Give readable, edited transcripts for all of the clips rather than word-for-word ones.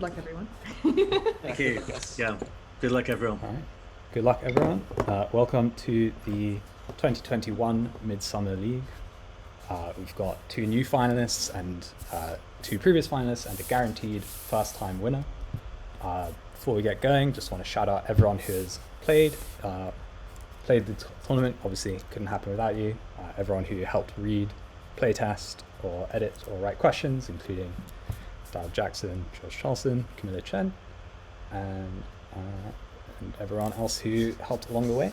luck, everyone. Thank you. Yeah. Good luck, everyone. All right. Good luck, everyone. Welcome to the 2021 Midsummer League. We've got 2 new finalists and 2 previous finalists and a guaranteed first-time winner. Before we get going, just want to shout out everyone who has played the tournament. Obviously, couldn't happen without you. Everyone who helped read, playtest, or edit or write questions, including Dal Jackson, George Charleston, Camilla Chen, and everyone else who helped along the way.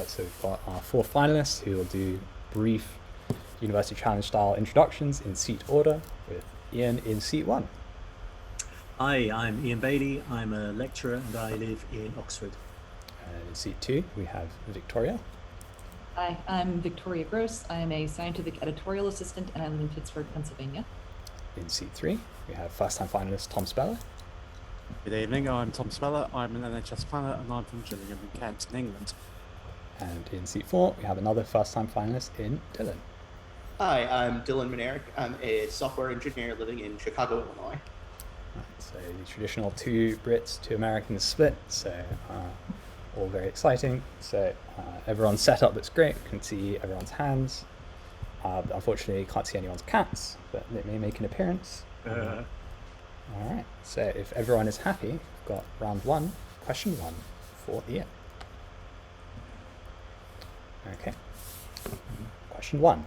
So we've got our 4 finalists who will do brief University Challenge style introductions in seat order, with Ian in seat 1. Hi, I'm Ian Bailey. I'm a lecturer and I live in Oxford. And in seat 2 we have Victoria. Hi, I'm Victoria Gross. I am a scientific editorial assistant and I live in Pittsburgh, Pennsylvania. In seat 3 we have first-time finalist Tom Speller. Good evening, I'm Tom Speller. I'm an NHS planner and I'm from Gillingham in Kent in England. And in seat 4 we have another first-time finalist in Dylan. Hi, I'm Dylan Minerick. I'm a software engineer living in Chicago, Illinois. Right, so the traditional 2 Brits, 2 Americans split, so all very exciting. So everyone's set up, that's great. You can see everyone's hands. But unfortunately, you can't see anyone's cats, but they may make an appearance. All right, so if everyone is happy, we've got round 1, question 1 for Ian. Okay. Question 1.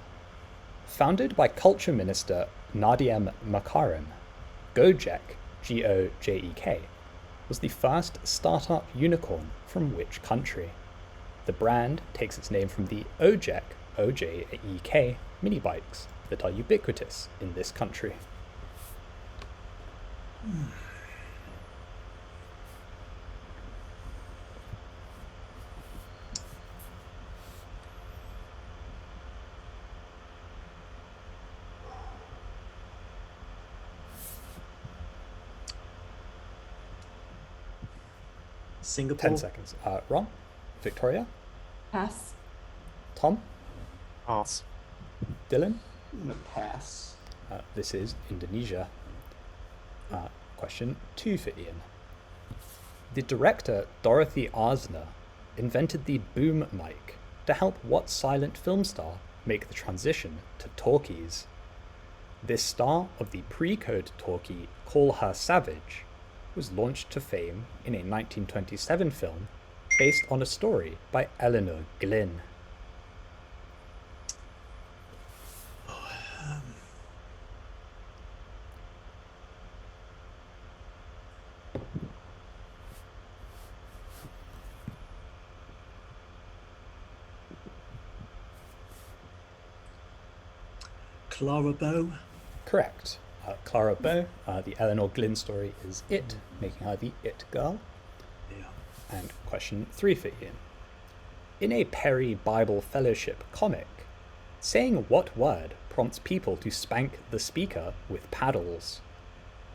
Founded by Culture Minister Nadiem Makarim, Gojek, Gojek, was the first startup unicorn from which country? The brand takes its name from the Ojek, OJEK, mini bikes that are ubiquitous in this country. Singapore. 10 seconds. Ron? Victoria? Pass. Tom? Pass. Dylan? I'm gonna pass. This is Indonesia. Question 2 for Ian. The director Dorothy Arzner invented the boom mic to help what silent film star make the transition to talkies? This star of the pre-code talkie Call Her Savage was launched to fame in a 1927 film based on a story by Eleanor Glynn. Clara Bow. Correct. Clara Bow, the Eleanor Glynn story is It, making her the It girl. Yeah. And question 3 for Ian. In a Perry Bible Fellowship comic, saying what word prompts people to spank the speaker with paddles?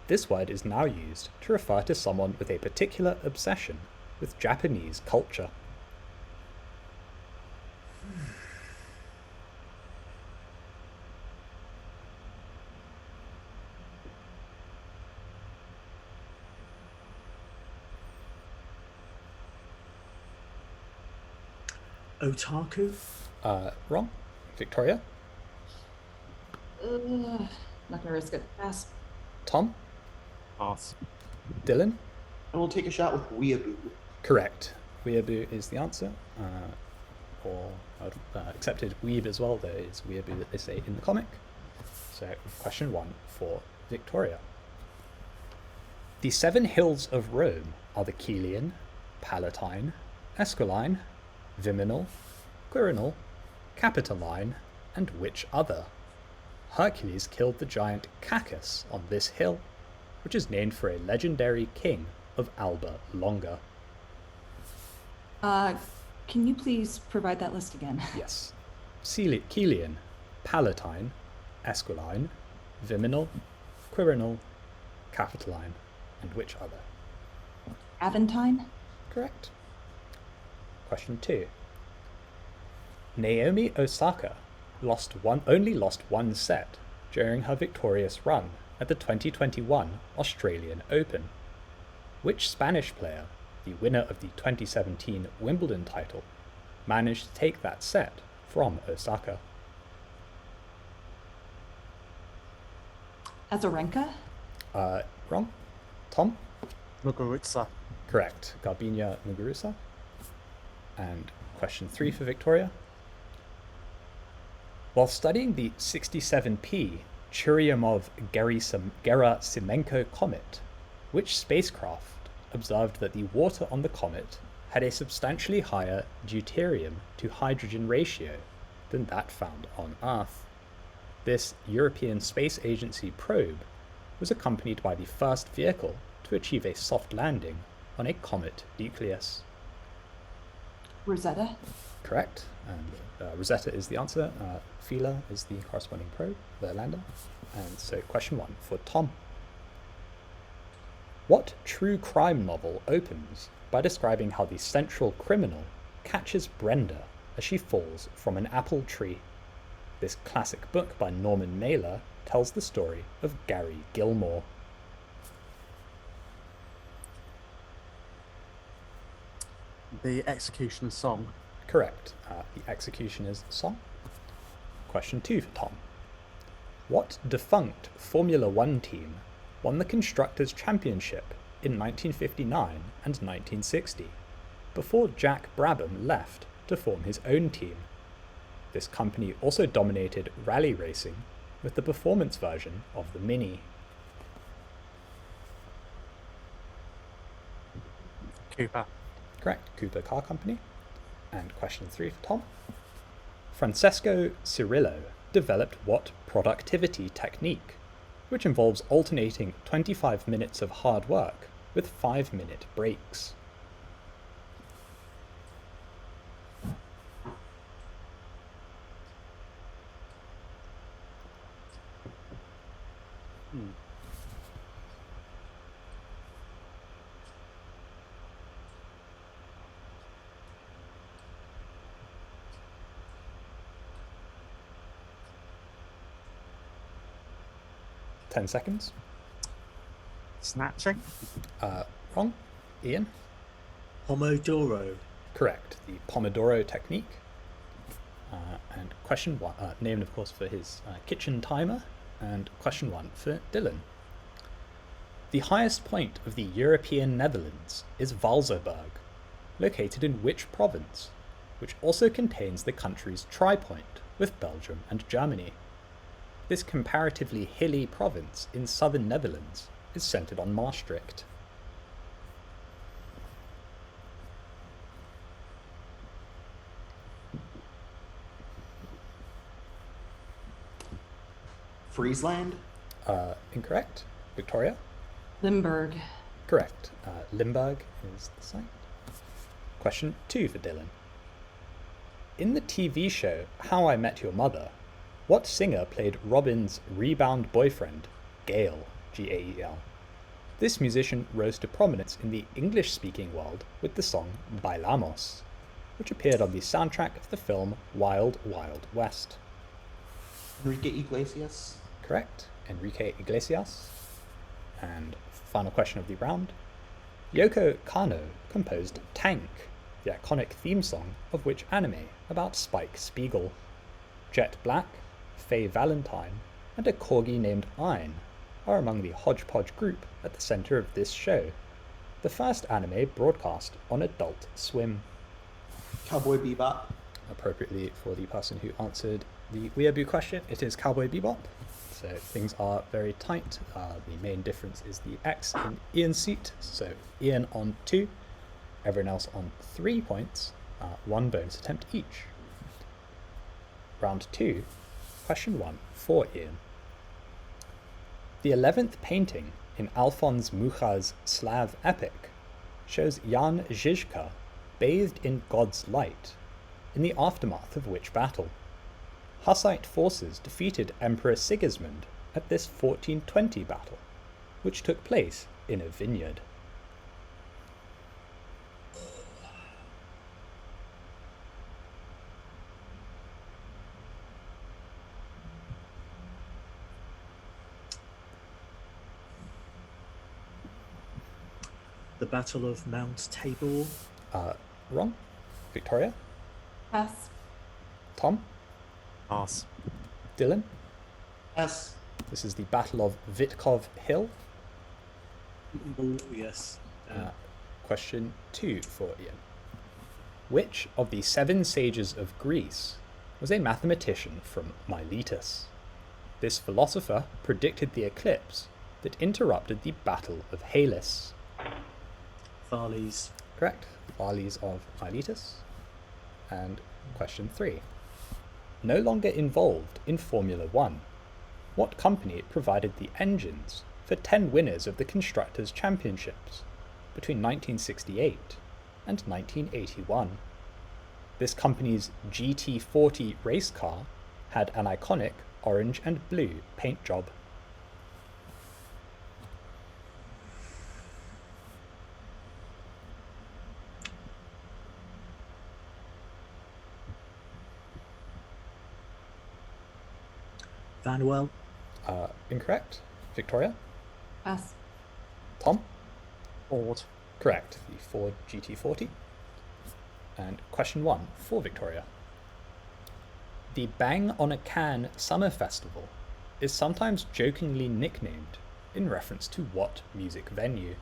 This word is now used to refer to someone with a particular obsession with Japanese culture. Otaku. Wrong. Victoria? Not gonna risk it. Pass. Tom? Pass. Dylan? And we'll take a shot with Weeaboo. Correct. Weeaboo is the answer. Or accepted weeb as well, though it's weeaboo that they say in the comic. So question 1 for Victoria. The 7 hills of Rome are the Caelian, Palatine, Esquiline, Viminal, Quirinal, Capitoline, and which other? Hercules killed the giant Cacus on this hill, which is named for a legendary king of Alba Longa. Can you please provide that list again? Yes. Caelian, Palatine, Esquiline, Viminal, Quirinal, Capitoline, and which other? Aventine? Correct. Question 2. Naomi Osaka only lost one set during her victorious run at the 2021 Australian Open Which Spanish player, the winner of the 2017 Wimbledon title, managed to take that set from Osaka? Azarenka? Wrong. Tom? Muguruza. Correct. Garbiñe Muguruza. And question 3 for Victoria. While studying the 67P Churyumov-Gerasimenko comet, which spacecraft observed that the water on the comet had a substantially higher deuterium to hydrogen ratio than that found on Earth? This European Space Agency probe was accompanied by the first vehicle to achieve a soft landing on a comet nucleus. Rosetta? Correct. And Rosetta is the answer. Philae is the corresponding probe, the lander. And so question 1 for Tom. What true crime novel opens by describing how the central criminal catches Brenda as she falls from an apple tree? This classic book by Norman Mailer tells the story of Gary Gilmore. The Executioner Song. Correct. The Executioner's Song. Question 2 for Tom. What defunct Formula One team won the Constructors' Championship in 1959 and 1960, before Jack Brabham left to form his own team? This company also dominated rally racing with the performance version of the Mini. Cooper. Correct. Cooper Car Company. And question 3 for Tom. Francesco Cirillo developed what productivity technique, which involves alternating 25 minutes of hard work with 5-minute breaks? Hmm. Ten seconds. Snatching. Wrong. Ian? Pomodoro. Correct. The Pomodoro technique. And question 1, named of course for his kitchen timer. And question 1 for Dylan. The highest point of the European Netherlands is Valserberg, located in which province, which also contains the country's tri-point with Belgium and Germany? This comparatively hilly province in southern Netherlands is centered on Maastricht. Friesland? Incorrect. Victoria? Limburg. Correct. Limburg is the site. Question 2 for Dylan. In the TV show How I Met Your Mother, what singer played Robin's rebound boyfriend, Gael, Gael? This musician rose to prominence in the English-speaking world with the song Bailamos, which appeared on the soundtrack of the film Wild Wild West. Enrique Iglesias? Correct. Enrique Iglesias. And final question of the round. Yoko Kanno composed Tank, the iconic theme song of which anime about Spike Spiegel? Jet Black, Faye Valentine, and a corgi named Ein are among the hodgepodge group at the center of this show, the first anime broadcast on Adult Swim. Cowboy Bebop? Appropriately for the person who answered the Weeaboo question, it is Cowboy Bebop. So things are very tight. The main difference is the X in Ian's seat. So Ian on 2, everyone else on 3 points, 1 bonus attempt each. Round 2, question 1 for Ian. The 11th painting in Alphonse Mucha's Slav epic shows Jan Žižka bathed in God's light, in the aftermath of which battle? Hussite forces defeated Emperor Sigismund at this 1420 battle, which took place in a vineyard. The Battle of Mount Tabor. Wrong. Victoria? Pass. Tom? Pass. Dylan? Pass. This is the Battle of Vitkov Hill. Oh, yes. Question 2 for Ian. Which of the 7 sages of Greece was a mathematician from Miletus? This philosopher predicted the eclipse that interrupted the Battle of Halys. Thales. Correct. Thales of Miletus. And question 3. No longer involved in Formula One, what company provided the engines for 10 winners of the Constructors' Championships between 1968 and 1981? This company's GT40 race car had an iconic orange and blue paint job. Vanwell. Incorrect. Victoria? Pass. Tom? Ford. Correct. The Ford GT40. And question 1 for Victoria. The Bang on a Can Summer Festival is sometimes jokingly nicknamed in reference to what music venue?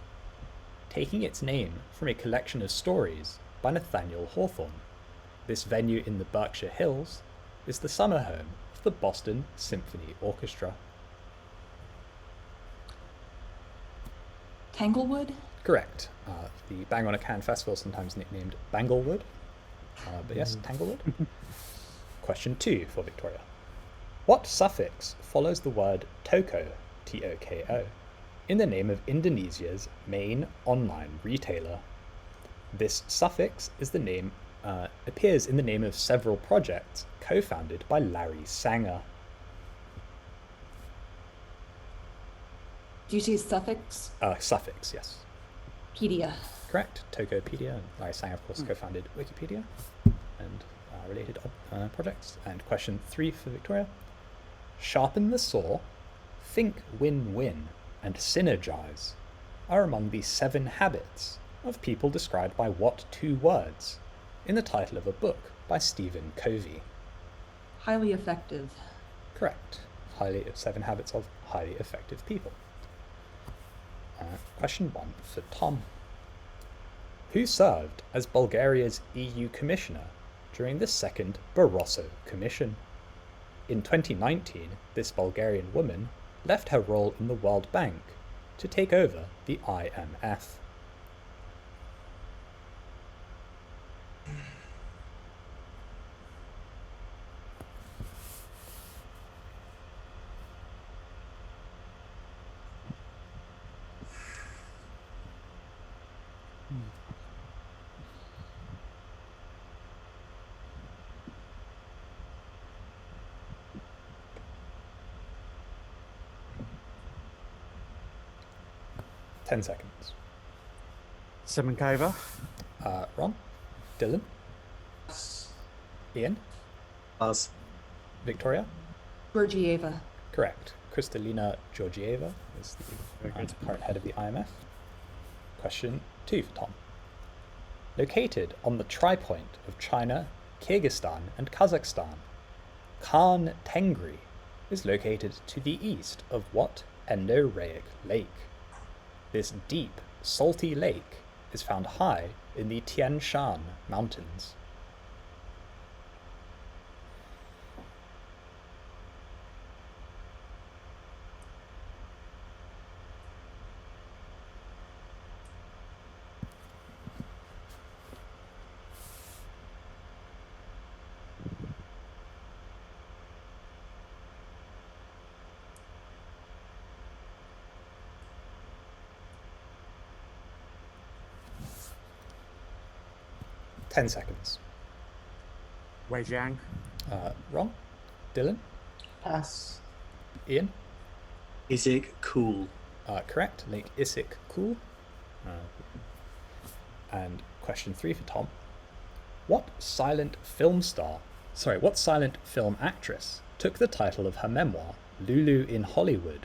Taking its name from a collection of stories by Nathaniel Hawthorne. This venue in the Berkshire Hills is the summer home of the Boston Symphony Orchestra. Tanglewood. Correct. The Bang on a Can Festival is sometimes nicknamed Banglewood. But yes, Tanglewood. Question 2 for Victoria. What suffix follows the word toko, T-O-K-O, in the name of Indonesia's main online retailer? This suffix is the name appears in the name of several projects co-founded by Larry Sanger. Do you say suffix? Suffix, yes. Pedia. Correct. Tokopedia. And Larry Sanger, of course, co-founded Wikipedia and related projects. And question 3 for Victoria. Sharpen the saw, think win-win, and synergize are among the 7 habits of people described by what 2 words in the title of a book by Stephen Covey? Highly effective. Correct. 7 habits of highly effective people. Question 1 for Tom. Who served as Bulgaria's EU Commissioner during the second Barroso Commission? In 2019, this Bulgarian woman left her role in the World Bank to take over the IMF. Ten seconds. Simonkova. Ron? Dylan? Pass. Ian? Buzz. Victoria? Georgieva. Correct. Kristalina Georgieva is the current head of the IMF. Question 2 for Tom. Located on the tri-point of China, Kyrgyzstan, and Kazakhstan, Khan Tengri is located to the east of what endorheic lake? This deep, salty lake is found high in the Tian Shan Mountains. Ten seconds. Weijiang. Ron? Dylan? Pass. Ian? Is it cool? Correct. Lake Issyk Kul. And question 3 for Tom. What silent film actress took the title of her memoir, Lulu in Hollywood,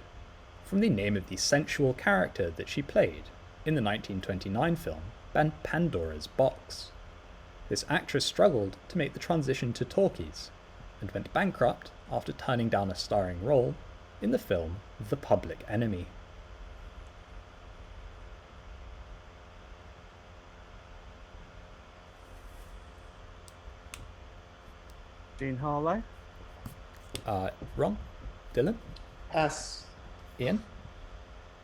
from the name of the sensual character that she played in the 1929 film Pandora's Box. This actress struggled to make the transition to talkies and went bankrupt after turning down a starring role in the film The Public Enemy. Jean Harlow. Wrong. Dylan? Pass. Ian?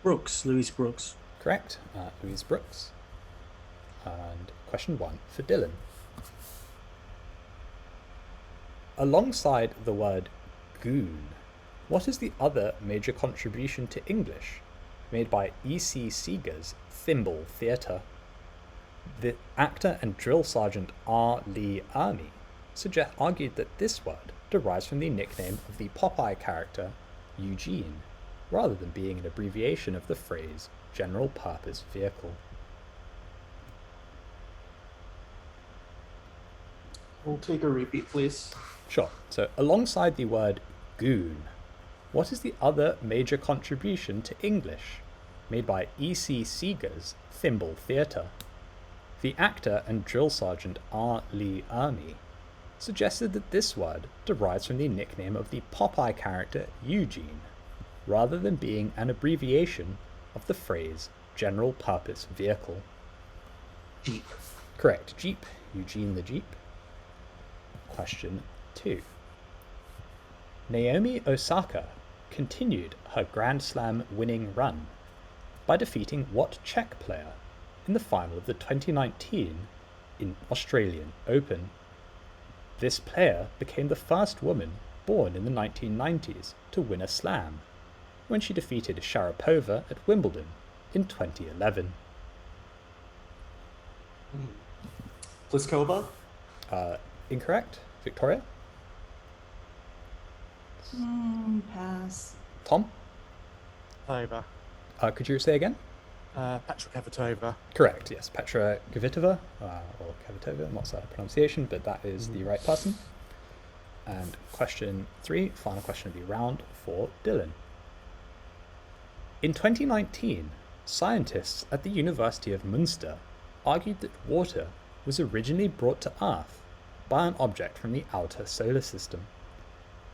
Brooks, Louise Brooks. Correct. Louise Brooks. And question 1 for Dylan. Alongside the word goon, what is the other major contribution to English made by E.C. Seeger's Thimble Theatre? The actor and drill sergeant R. Lee Ermey argued that this word derives from the nickname of the Popeye character Eugene, rather than being an abbreviation of the phrase general purpose vehicle. We'll take a repeat, please. Sure. So alongside the word goon, what is the other major contribution to English made by E.C. Seeger's Thimble Theatre? The actor and drill sergeant R. Lee Ermey suggested that this word derives from the nickname of the Popeye character Eugene, rather than being an abbreviation of the phrase general purpose vehicle. Jeep. Correct. Jeep. Eugene the Jeep. Question 2. Naomi Osaka continued her Grand Slam winning run by defeating what Czech player in the final of the 2019 Australian Open? This player became the first woman born in the 1990s to win a slam, when she defeated Sharapova at Wimbledon in 2011. Pliskova. Incorrect. Victoria? Pass. Tom? Over. Could you say again? Petra Kvitova. Correct, yes. Petra Kvitova, or Kvitova, I'm not certain of pronunciation, but that is the right person. And question 3, final question of the round for Dylan. In 2019, scientists at the University of Munster argued that water was originally brought to Earth by an object from the outer solar system.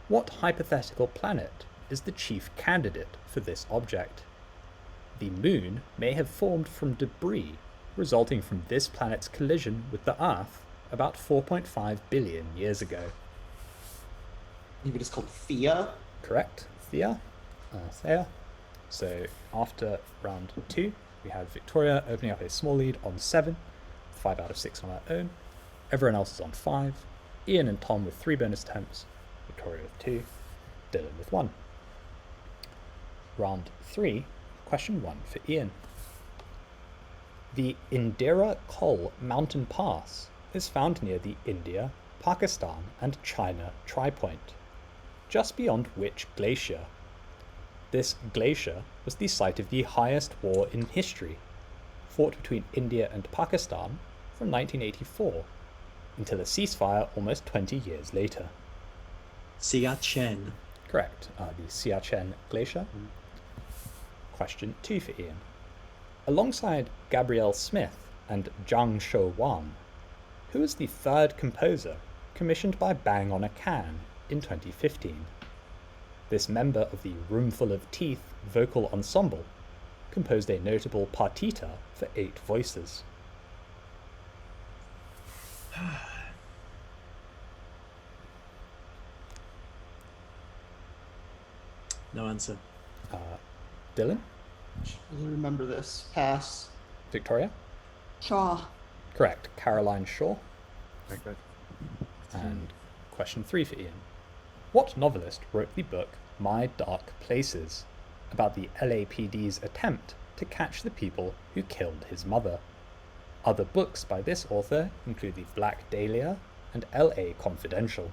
What hypothetical planet is the chief candidate for this object? The Moon may have formed from debris resulting from this planet's collision with the Earth about 4.5 billion years ago. Maybe it's called Thea. Correct. Thea. So after round 2, we have Victoria opening up a small lead on 7, 5 out of 6 on her own. Everyone else is on 5. Ian and Tom with 3 bonus attempts. Victoria with 2. Dylan with 1. Round 3, question 1 for Ian. The Indira Kol mountain pass is found near the India, Pakistan and China tri-point, just beyond which glacier? This glacier was the site of the highest war in history, fought between India and Pakistan from 1984 until a ceasefire almost 20 years later. Siachen. Correct. The Siachen Glacier. Question 2 for Ian. Alongside Gabrielle Smith and Zhang Shouwan, who was the third composer commissioned by Bang on a Can in 2015? This member of the Roomful of Teeth vocal ensemble composed a notable partita for 8 voices. No answer. Dylan? I remember this. Pass. Victoria? Shaw. Correct. Caroline Shaw. Very good. And question 3 for Ian. What novelist wrote the book My Dark Places, about the LAPD's attempt to catch the people who killed his mother? Other books by this author include The Black Dahlia and L.A. Confidential.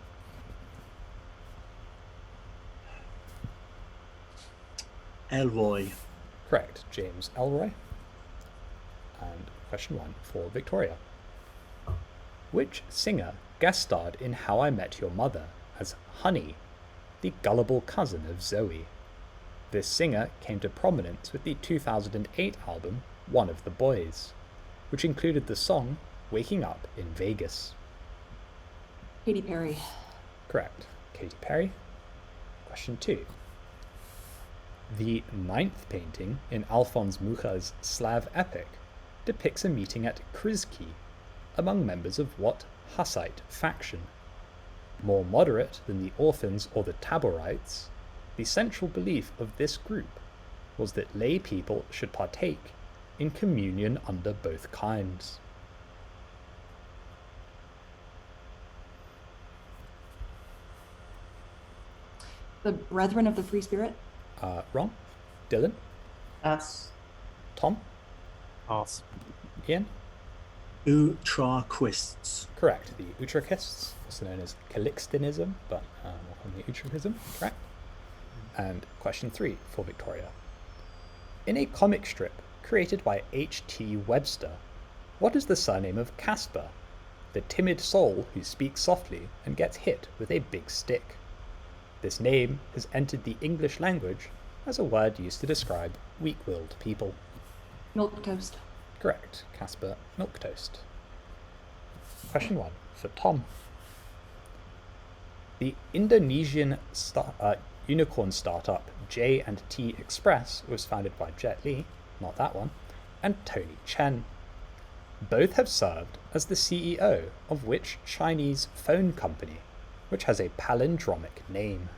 Elroy. Correct. James Elroy. And question 1 for Victoria. Which singer guest starred in How I Met Your Mother as Honey, the gullible cousin of Zoe? This singer came to prominence with the 2008 album One of the Boys, which included the song Waking Up in Vegas? Katy Perry. Correct. Katy Perry. Question 2. The 9th painting in Alphonse Mucha's Slav epic depicts a meeting at Krizki among members of what Hussite faction? More moderate than the Orphans or the Taborites, the central belief of this group was that lay people should partake in communion under both kinds. The Brethren of the Free Spirit. Wrong. Dylan? Pass. Tom? Pass. Ian? Utraquists. Correct. The Utraquists, also known as Calixtinism, but more commonly Utraquism. Correct. And question 3 for Victoria. In a comic strip created by H.T. Webster, what is the surname of Casper, the timid soul who speaks softly and gets hit with a big stick? This name has entered the English language as a word used to describe weak-willed people. Milk Toast. Correct. Casper Milquetoast. Question 1 for Tom. The Indonesian unicorn startup J&T Express was founded by Jet Li, not that one, and Tony Chen. Both have served as the CEO of which Chinese phone company, which has a palindromic name?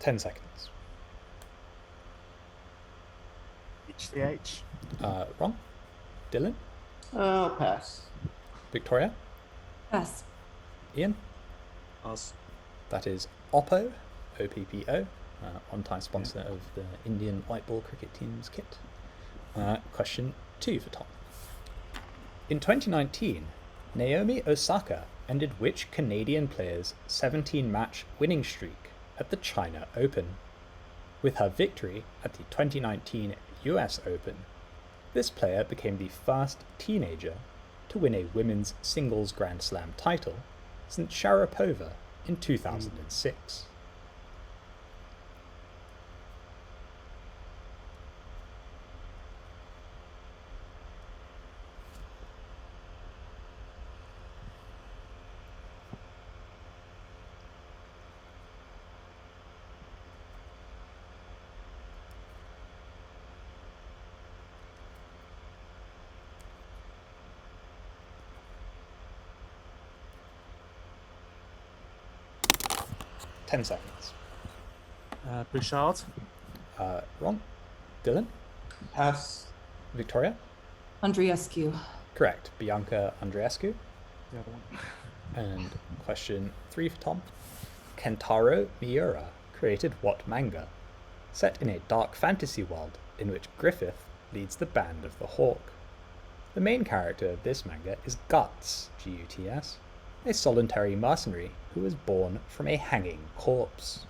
10 seconds. HTH. Wrong. Dylan? I'll pass. Victoria? Pass. Ian? Pass. That is Oppo, OPPO, on-time sponsor of the Indian white ball cricket team's kit. Question 2 for Tom. In 2019, Naomi Osaka ended which Canadian player's 17-match winning streak at the China Open? With her victory at the 2019 US Open, this player became the first teenager to win a women's singles Grand Slam title since Sharapova in 2006. Ten seconds. Bouchard. Wrong. Dylan? Pass. Victoria? Andreescu. Correct. Bianca Andreescu. The other one. And question 3 for Tom. Kentaro Miura created what manga? Set in a dark fantasy world in which Griffith leads the Band of the Hawk. The main character of this manga is Guts, G-U-T-S, a solitary mercenary who was born from a hanging corpse.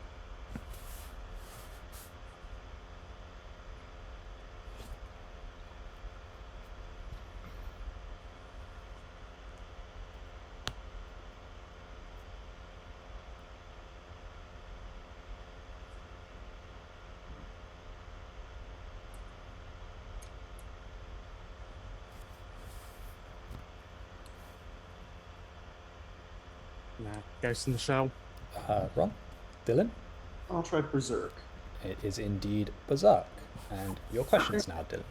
Nah, Ghost in the Shell. Wrong. Dylan? I'll try Berserk. It is indeed Berserk. And your questions now, Dylan.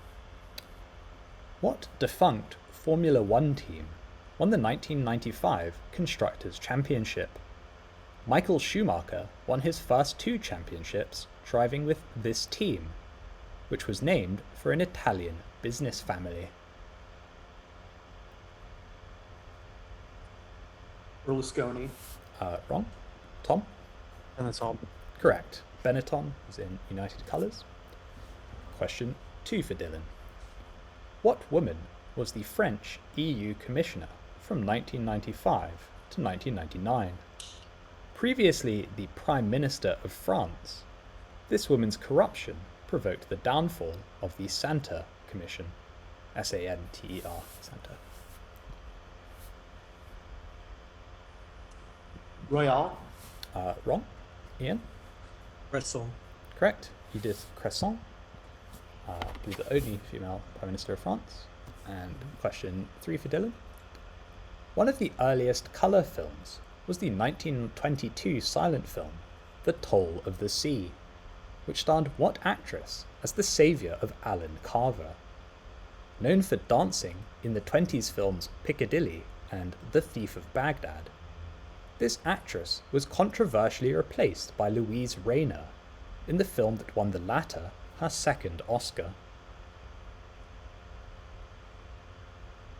What defunct Formula One team won the 1995 Constructors' Championship? Michael Schumacher won his first 2 championships driving with this team, which was named for an Italian business family. Berlusconi. Wrong. Tom? And it's on. Correct. Benetton is in United Colours. question 2 for Dylan. What woman was the French EU Commissioner from 1995 to 1999? Previously the Prime Minister of France, this woman's corruption provoked the downfall of the Santer Commission. S-A-N-T-E-R, Santer. Royale. Wrong. Ian? Bresson. Correct. Edith Cresson, the only female Prime Minister of France. And question 3 for Dylan. One of the earliest colour films was the 1922 silent film The Toll of the Sea, which starred what actress as the saviour of Alan Carver? Known for dancing in the 20s films Piccadilly and The Thief of Baghdad, this actress was controversially replaced by Louise Rayner in the film that won the latter her second Oscar.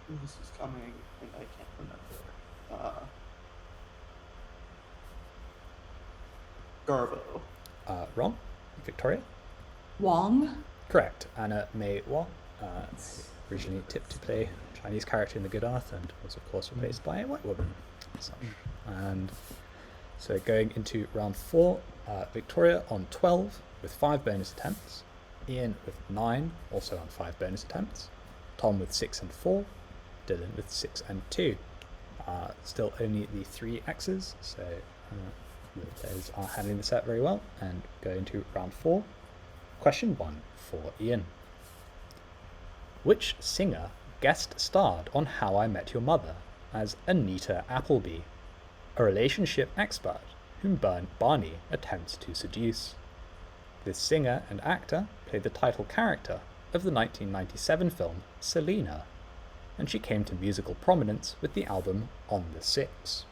This is coming, and I can't remember. Garbo. Wrong. Victoria? Wong. Correct. Anna May Wong, originally tipped to play a Chinese character in The Good Earth and was of course replaced by a white woman. And so going into round 4, Victoria on 12 with 5 bonus attempts, Ian with 9, also on 5 bonus attempts, Tom with 6 and 4, Dylan with 6 and 2. Still only the 3 X's, so the players are handling the set very well. And going to round 4, question 1 for Ian. Which singer guest starred on How I Met Your Mother as Anita Appleby, a relationship expert whom Barney attempts to seduce? This singer and actor played the title character of the 1997 film Selena, and she came to musical prominence with the album On the Six.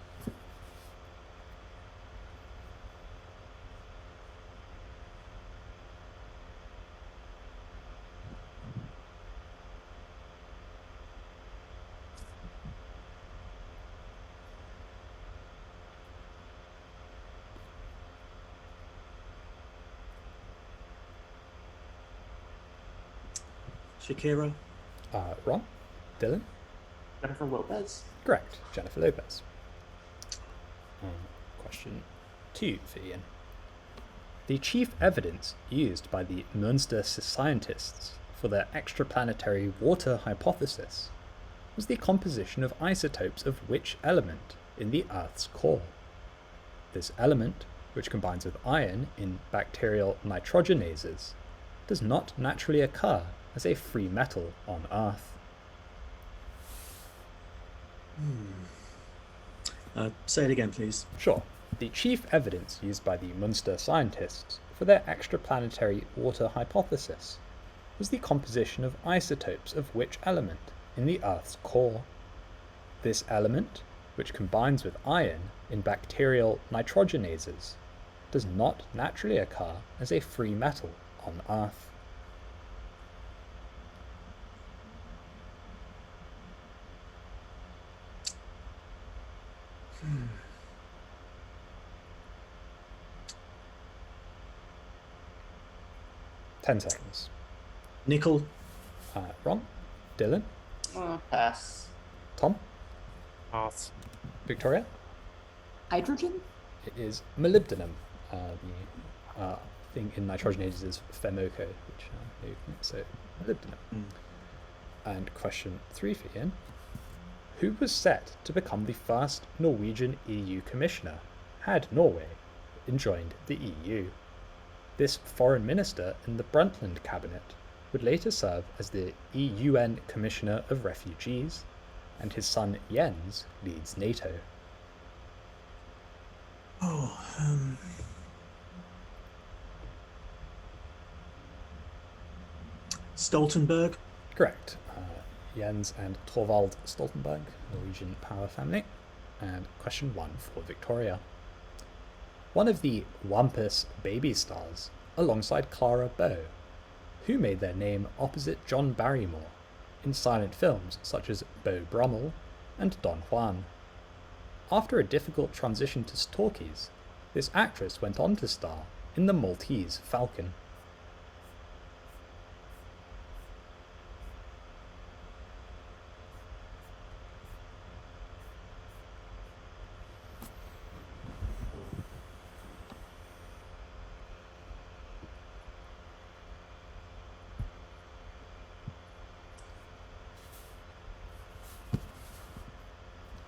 Shakira. Wrong. Dylan? Jennifer Lopez. Correct. Jennifer Lopez. Question 2 for Ian. The chief evidence used by the Munster scientists for their extraplanetary water hypothesis was the composition of isotopes of which element in the Earth's core? This element, which combines with iron in bacterial nitrogenases, does not naturally occur as a free metal on Earth. Say it again, please. Sure. The chief evidence used by the Munster scientists for their extraplanetary water hypothesis was the composition of isotopes of which element in the Earth's core? This element, which combines with iron in bacterial nitrogenases, does not naturally occur as a free metal on Earth. Hmm. 10 seconds. Nickel. Ron? Dylan? Pass. Tom? Pass. Victoria? Hydrogen? It is molybdenum. The thing in nitrogenases is FeMoco, which so molybdenum. And question 3 for Ian. Who was set to become the first Norwegian EU commissioner had Norway joined the EU? This foreign minister in the Brundtland cabinet would later serve as the EUN Commissioner of Refugees, and his son Jens leads NATO. Stoltenberg. Correct. Jens and Torvald Stoltenberg, Norwegian power family. And question 1 for Victoria. One of the Wampus baby stars, alongside Clara Bow, who made their name opposite John Barrymore in silent films such as Beau Brummel and Don Juan. After a difficult transition to talkies, this actress went on to star in The Maltese Falcon.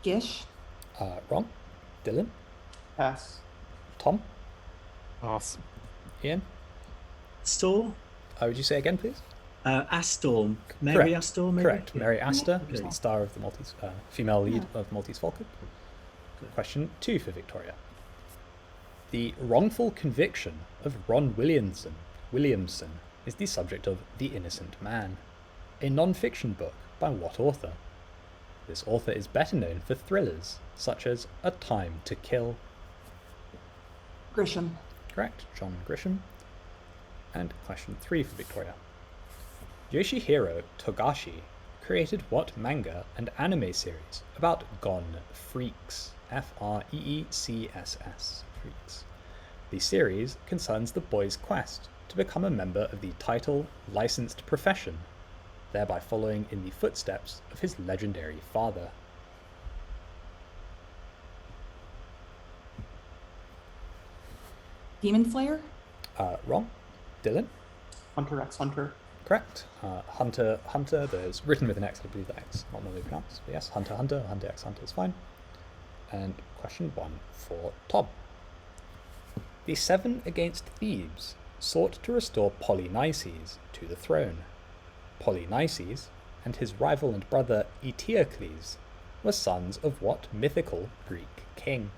Gish. Wrong. Dylan? Pass. Tom? Pass. Ian? Astor? Would you say again, please? Astor. Mary Correct. Astor, maybe? Correct. Yeah. Mary Astor is Okay. the star of the Maltese, female lead of Maltese Falcon. Question 2 for Victoria. The wrongful conviction of Ron Williamson is the subject of The Innocent Man, a non-fiction book by what author? This author is better known for thrillers such as A Time to Kill. Grisham. Correct, John Grisham. And question 3 for Victoria. Yoshihiro Togashi created what manga and anime series about Gon Freaks? Freecss. Freaks. The series concerns the boy's quest to become a member of the title licensed profession, thereby following in the footsteps of his legendary father. Demon Slayer. Wrong. Dylan? Hunter x Hunter. Correct. Hunter, there's written with an X, I believe the X, not normally pronounced. But yes, Hunter X Hunter is fine. And question 1 for Tom. The Seven Against Thebes sought to restore Polynices to the throne. Polynices and his rival and brother Eteocles were sons of what mythical Greek king?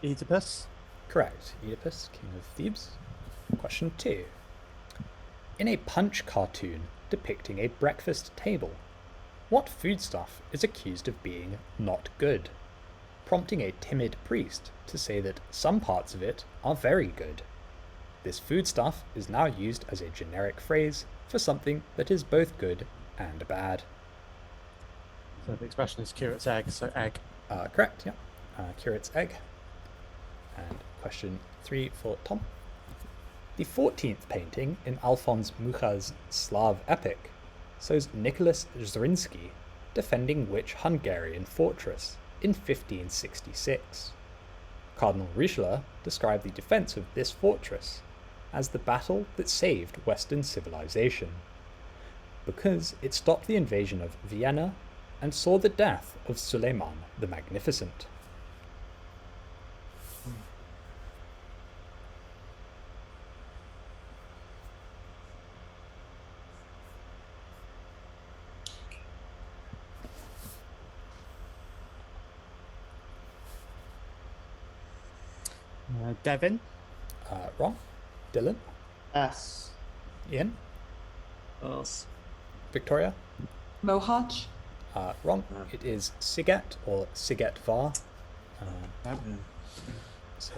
Oedipus. Correct. Oedipus, king of Thebes. Question 2. In a Punch cartoon depicting a breakfast table, what foodstuff is accused of being not good, prompting a timid priest to say that some parts of it are very good? This foodstuff is now used as a generic phrase for something that is both good and bad. So the expression is curate's egg, so egg. Correct, yeah. Curate's egg. And question 3 for Tom. The 14th painting in Alphonse Mucha's Slav epic shows Nicholas Zrinski defending which Hungarian fortress in 1566? Cardinal Richelieu described the defense of this fortress as the battle that saved Western civilization, because it stopped the invasion of Vienna and saw the death of Suleiman the Magnificent. Devin. Wrong. Dylan? Pass. Ian? Pass. Victoria? Mohawk. Wrong. It is Siget or Siget Var. So,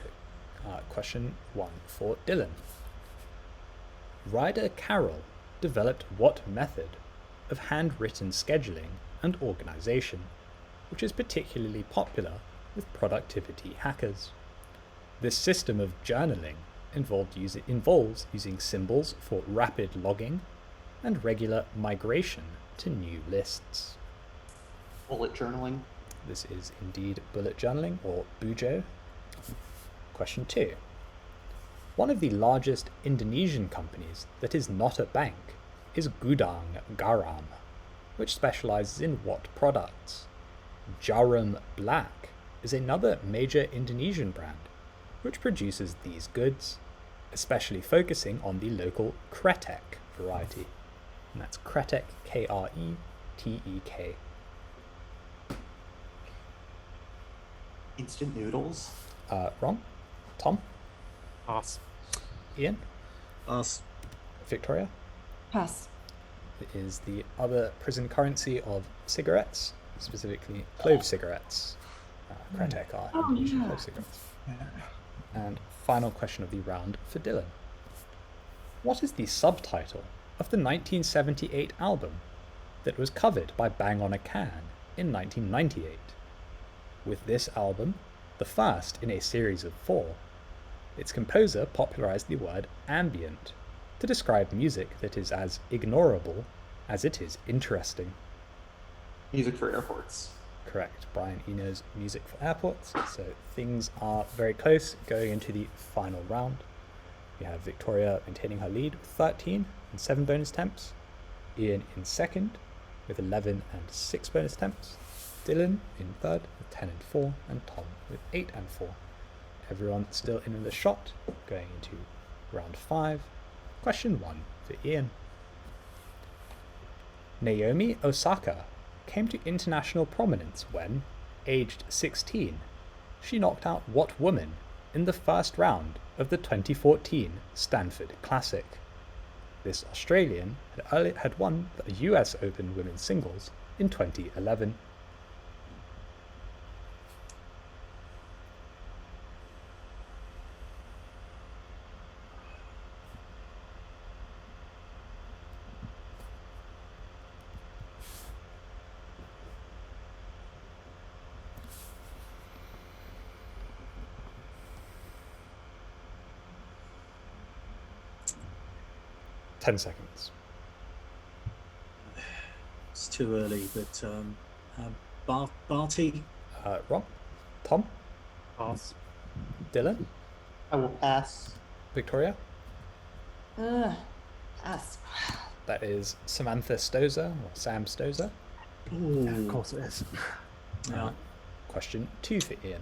question 1 for Dylan. Ryder Carroll developed what method of handwritten scheduling and organization, which is particularly popular with productivity hackers? This system of journaling involves using symbols for rapid logging and regular migration to new lists. Bullet journaling. This is indeed bullet journaling, or bujo. Question 2. One of the largest Indonesian companies that is not a bank is Gudang Garam, which specializes in what products? Jarum Black is another major Indonesian brand which produces these goods, especially focusing on the local Kretek variety. And that's Kretek, Kretek. Instant noodles. Wrong. Tom? Pass. Ian? Pass. Victoria? Pass. It is the other prison currency of cigarettes, specifically clove cigarettes. Kretek are Indonesian clove cigarettes. And final question of the round for Dylan. What is the subtitle of the 1978 album that was covered by Bang on a Can in 1998? With this album, the first in a series of 4, its composer popularized the word ambient to to describe music that is as ignorable as it is interesting? Music for airports. Correct. Brian E knows music for airports. So things are very close going into the final round. We have Victoria maintaining her lead with 13 and 7 bonus attempts. Ian in second with 11 and 6 bonus attempts. Dylan in third with 10 and 4. And Tom with 8 and 4. Everyone still in the shot going into round 5. Question 1 for Ian. Naomi Osaka came to international prominence when, aged 16, she knocked out what woman in the first round of the 2014 Stanford Classic? This Australian had won the US Open women's singles in 2011. Ten seconds. It's too early, but Barty. Wrong. Tom? Pass. Dylan? I will pass. Victoria? Pass. That is Samantha Stozer, or Sam Stozer. Yeah, of course it is. Yeah. Question 2 for Ian.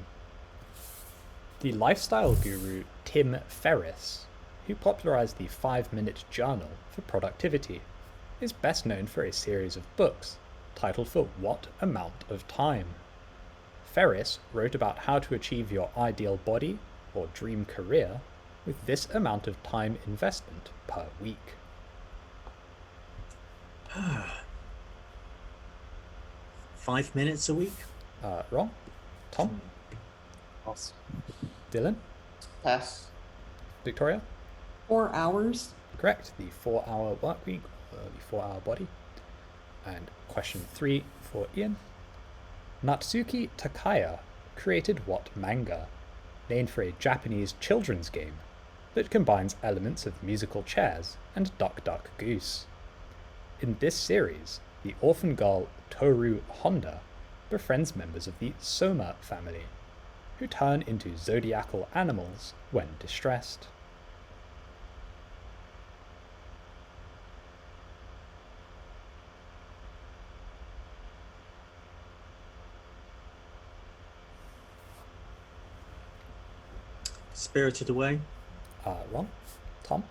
The lifestyle guru Tim Ferriss, who popularized the 5-minute journal for productivity, is best known for a series of books titled For What Amount of Time? Ferriss wrote about how to achieve your ideal body or dream career with this amount of time investment per week. 5 minutes a week. Wrong. Tom? Pass. Dylan? Pass. Victoria? 4 hours. Correct. The 4-hour work week, the 4-hour body. And question 3 for Ian. Natsuki Takaya created what manga, named for a Japanese children's game that combines elements of musical chairs and Duck Duck Goose? In this series, the orphan girl Toru Honda befriends members of the Soma family, who turn into zodiacal animals when distressed. Spirited Away. Wrong. Tom?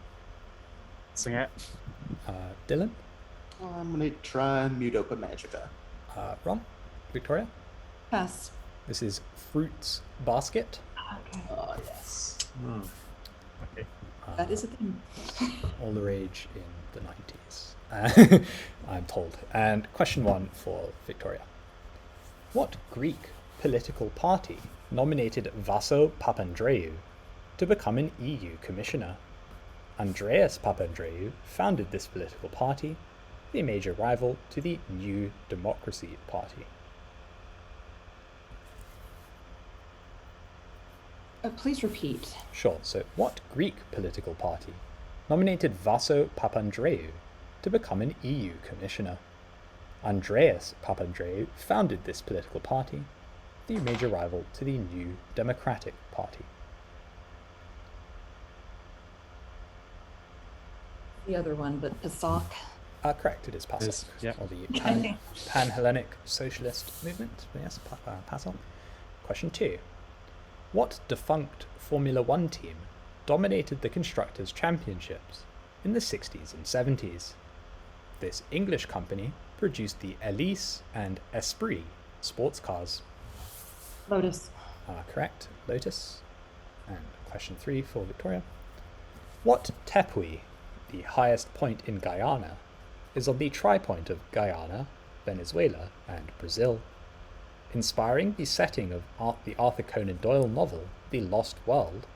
Sing it. Dylan? I'm going to try Mudoka Magica. Wrong. Victoria? Pass. This is Fruits Basket. Okay. Oh, yes. Oh. Okay. That is a thing. All the rage in the 90s, I'm told. And question 1 for Victoria. What Greek political party nominated Vaso Papandreou to become an EU commissioner? Andreas Papandreou founded this political party, the major rival to the New Democracy Party. Please repeat. Sure, so what Greek political party nominated Vaso Papandreou to become an EU commissioner? Andreas Papandreou founded this political party, the major rival to the New Democratic Party. The other one, but PASOK. Correct, it is PASOK, Yes, yeah. or the Pan-Hellenic Socialist Movement. Yes, PASOK. Question 2. What defunct Formula One team dominated the Constructors' Championships in the 60s and 70s? This English company produced the Elise and Esprit sports cars. Lotus. Correct, Lotus. And question 3 for Victoria. What tepui, the highest point in Guyana, is on the tri-point of Guyana, Venezuela, and Brazil? Inspiring the setting of the Arthur Conan Doyle novel, The Lost World,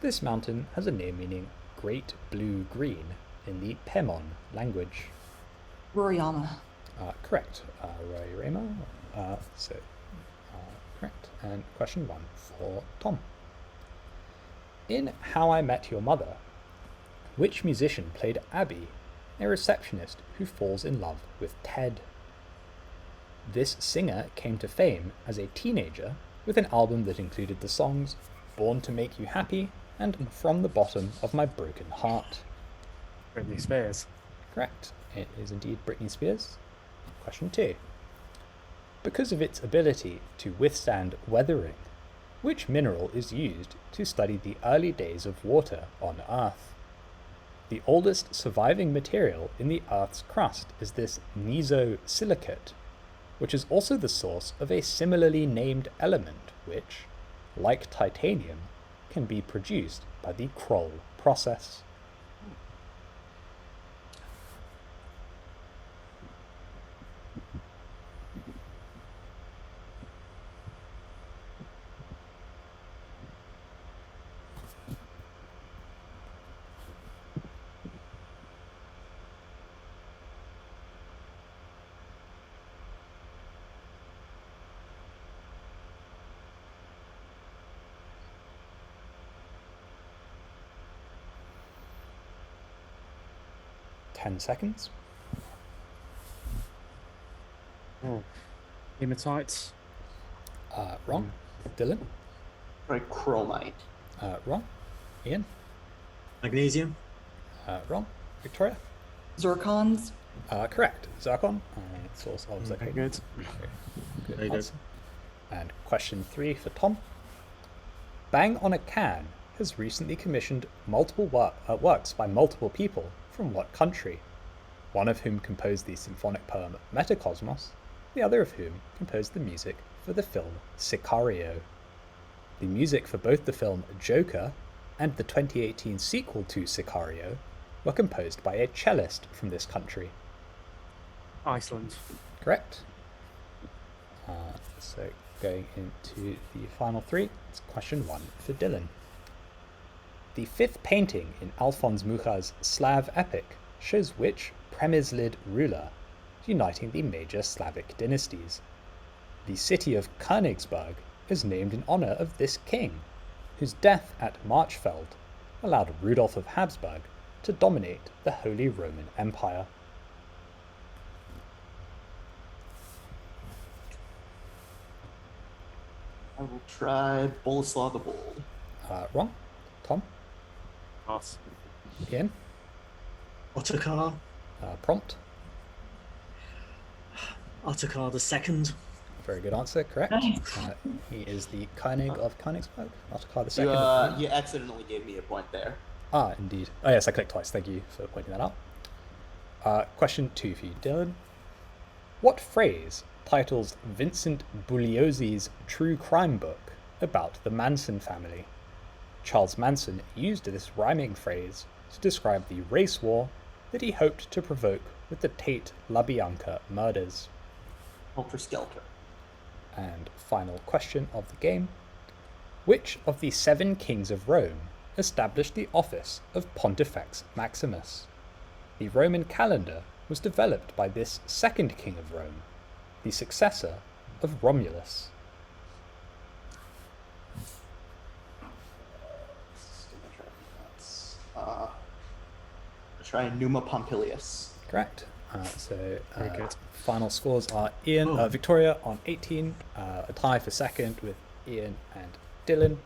this mountain has a name meaning Great Blue Green in the Pemon language. Roraima. Correct, Roraima. Correct. And question 1 for Tom. In How I Met Your Mother, Which musician played Abby, a receptionist who falls in love with Ted? This singer came to fame as a teenager with an album that included the songs Born to Make You Happy and From the Bottom of My Broken Heart. Britney Spears. Correct. It is indeed Britney Spears. Question 2. Because of its ability to withstand weathering, which mineral is used to study the early days of water on Earth? The oldest surviving material in the Earth's crust is this nesosilicate, which is also the source of a similarly named element which, like titanium, can be produced by the Kroll process. Seconds. Oh. Hematite. Wrong. Dylan? Try chromite. Wrong. Ian? Magnesium. Wrong. Victoria? Zircons. Correct. Zircon, source of Very zircon. good. Good Very good. answer. And question 3 for Tom. Bang on a Can has recently commissioned multiple works by multiple people from what country? One of whom composed the symphonic poem Metacosmos, the other of whom composed the music for the film Sicario. The music for both the film Joker and the 2018 sequel to Sicario were composed by a cellist from this country. Iceland. Correct. So going into the final 3, it's question 1 for Dylan. The 5th painting in Alphonse Mucha's Slav epic shows which Premyslid ruler, uniting the major Slavic dynasties. The city of Königsberg is named in honor of this king, whose death at Marchfeld allowed Rudolf of Habsburg to dominate the Holy Roman Empire. I will try Boleslaw the Bold. Wrong. Tom? Pass. Ian? Ottokar. Prompt? Ottokar the Second. Very good answer, correct. Nice. He is the König of Königsberg, Ottokar You, II. you accidentally gave me a point there. Indeed. Oh yes, I clicked twice, thank you for pointing that out. Question 2 for you, Dylan. What phrase titles Vincent Bugliosi's true crime book about the Manson family? Charles Manson used this rhyming phrase to describe the race war that he hoped to provoke with the Tate LaBianca murders. Helter Skelter. And final question of the game. Which of the 7 kings of Rome established the office of Pontifex Maximus? The Roman calendar was developed by this second king of Rome, the successor of Romulus. Try Numa Pompilius. Correct. Very good. Final scores are Victoria on 18, a tie for second with Ian and Dylan,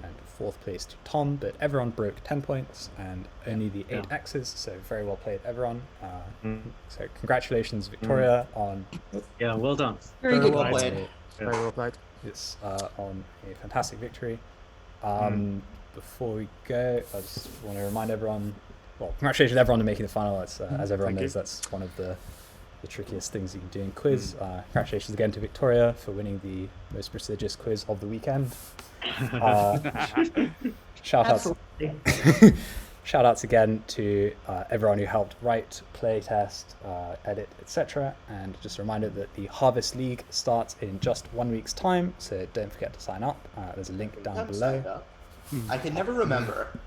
and 4th place to Tom, but everyone broke 10 points and only the 8 X's, so very well played, everyone. So congratulations, Victoria, on Yeah, well done. Very Very good. well played. played. Very well played. this on a fantastic victory. Before we go, I just want to remind everyone, well, congratulations to everyone on making the final. As everyone Thank knows, you. that's one of the trickiest things you can do in quiz. Congratulations again to Victoria for winning the most prestigious quiz of the weekend. Shout outs Absolutely. Shout outs again to everyone who helped write, play test, edit, etc. And just a reminder that the Harvest League starts in just 1 week's time, so don't forget to sign up. There's a link down I'm below. signed up. I can never remember.